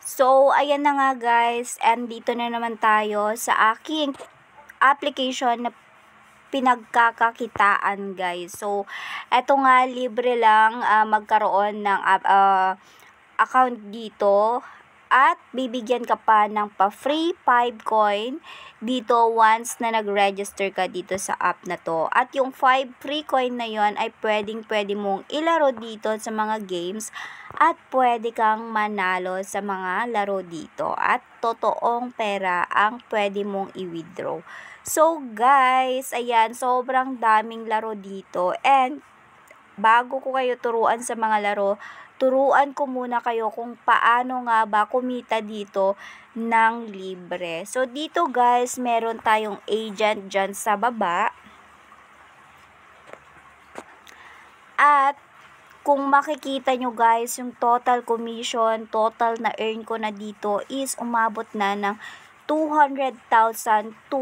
So, ayan na nga guys, and dito na naman tayo sa aking application na pinagkakakitaan guys. So, eto nga libre lang magkaroon ng account dito at bibigyan ka pa ng pa-free 5 coin dito once na nag-register ka dito sa app na to. At yung 5 free coin na yon ay pwede mong ilaro dito sa mga games at pwede kang manalo sa mga laro dito at totoong pera ang pwede mong i-withdraw. So guys, ayan, sobrang daming laro dito and bago ko kayo turuan sa mga laro, turuan ko muna kayo kung paano nga ba kumita dito ng libre. So, dito guys, meron tayong agent dyan sa baba. At, kung makikita nyo guys, yung total commission, total na earn ko na dito is umabot na ng 200,275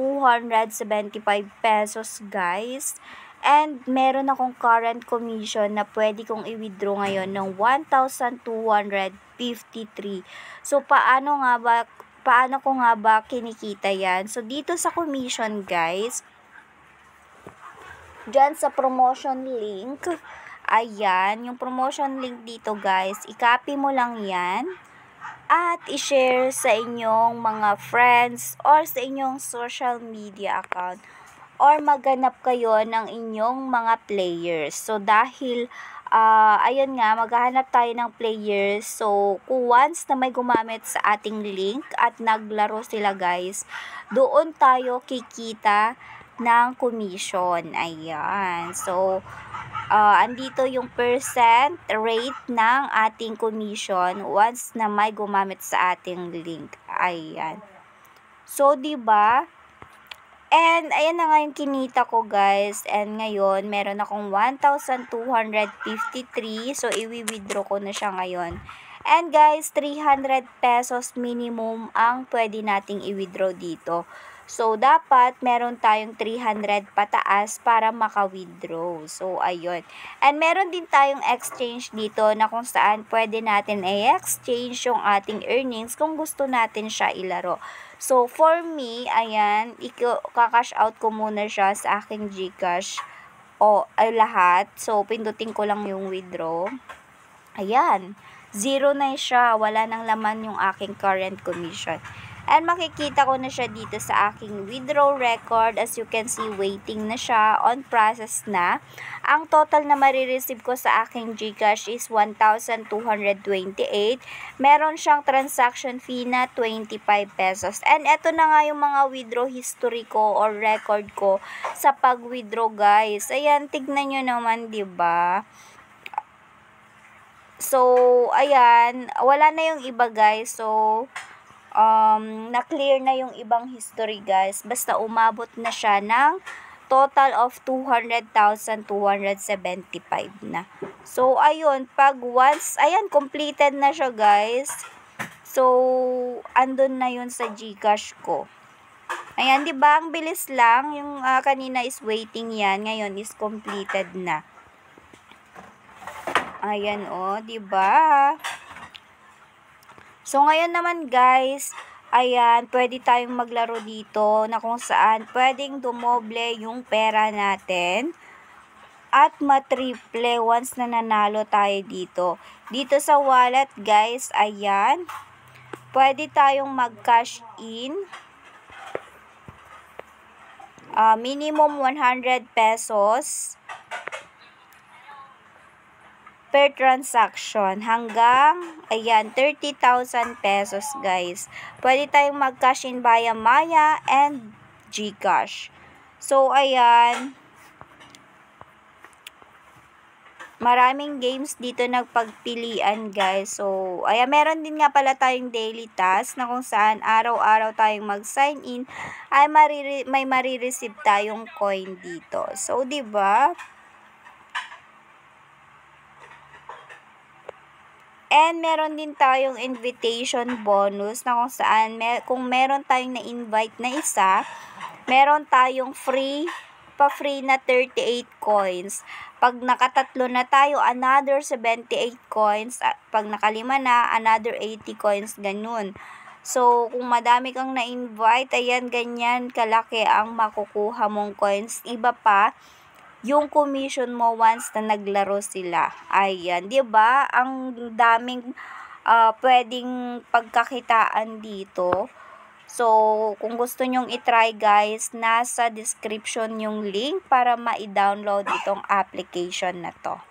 pesos guys. And meron akong current commission na pwede kong i-withdraw ngayon ng 1,253. So, paano ko nga ba kinikita yan? So, dito sa commission guys, dyan sa promotion link, ayan, yung promotion link dito guys, i-copy mo lang yan at i-share sa inyong mga friends or sa inyong social media account or maghanap kayo ng inyong mga players. So, dahil, ayun nga, maghahanap tayo ng players. So, kung once na may gumamit sa ating link at naglaro sila guys, doon tayo kikita ng commission. Ayan. So, andito yung percent rate ng ating commission once na may gumamit sa ating link. Ayan. So, 'di ba? And, ayan na nga yung kinita ko guys. And ngayon, meron akong 1,253. So, i-withdraw ko na siya ngayon. And guys, 300 pesos minimum ang pwede nating i-withdraw dito. So, dapat meron tayong 300 pataas para maka-withdraw. So, ayun. And meron din tayong exchange dito na kung saan pwede natin i-exchange yung ating earnings kung gusto natin siya ilaro. So, for me, ayan, kakash out ko muna siya sa aking GCash lahat. So, pindutin ko lang yung withdraw. Ayan, 0 na siya. Wala nang laman yung aking current commission. And makikita ko na siya dito sa aking withdraw record. As you can see, waiting na siya. On process na. Ang total na marireceive ko sa aking GCash is 1,228. Meron siyang transaction fee na 25 pesos. And eto na nga yung mga withdraw history ko or record ko sa pag-withdraw guys. Ayan, tignan nyo naman, diba? So, ayan, wala na yung iba guys. So, na-clear na yung ibang history guys. Basta umabot na siya ng total of 200,275 na. So, ayun, pag once, ayan, completed na siya guys. So, andun na yun sa GCash ko. Ayan, di ba? Ang bilis lang. Yung kanina is waiting yan. Ngayon is completed na. Ayan, di ba? So, ngayon naman guys, ayan, pwede tayong maglaro dito na kung saan pwedeng dumoble yung pera natin at matriple once na nanalo tayo dito. Dito sa wallet guys, ayan, pwede tayong mag-cash in. Minimum 100 pesos per transaction hanggang, ayan, 30,000 pesos guys. Pwede tayong mag-cash in via Maya and GCash. So, ayan, maraming games dito nagpagpilian guys. So, ayan, meron din nga pala tayong daily task na kung saan araw-araw tayong mag-sign in ay may marireceive tayong coin dito. So, 'di ba? And meron din tayong invitation bonus na kung saan kung meron tayong na-invite na isa, meron tayong pa-free na 38 coins. Pag nakatatlo na tayo, another 78 coins. Pag nakalima na, another 80 coins, ganun. So, kung madami kang na-invite, ayan, ganyan kalaki ang makukuha mong coins. Iba pa, yung commission mo once na naglaro sila. Ayan, 'di ba? Ang daming pwedeng pagkakitaan dito. So, kung gusto nyong i-try guys, nasa description yung link para ma-download itong application na to.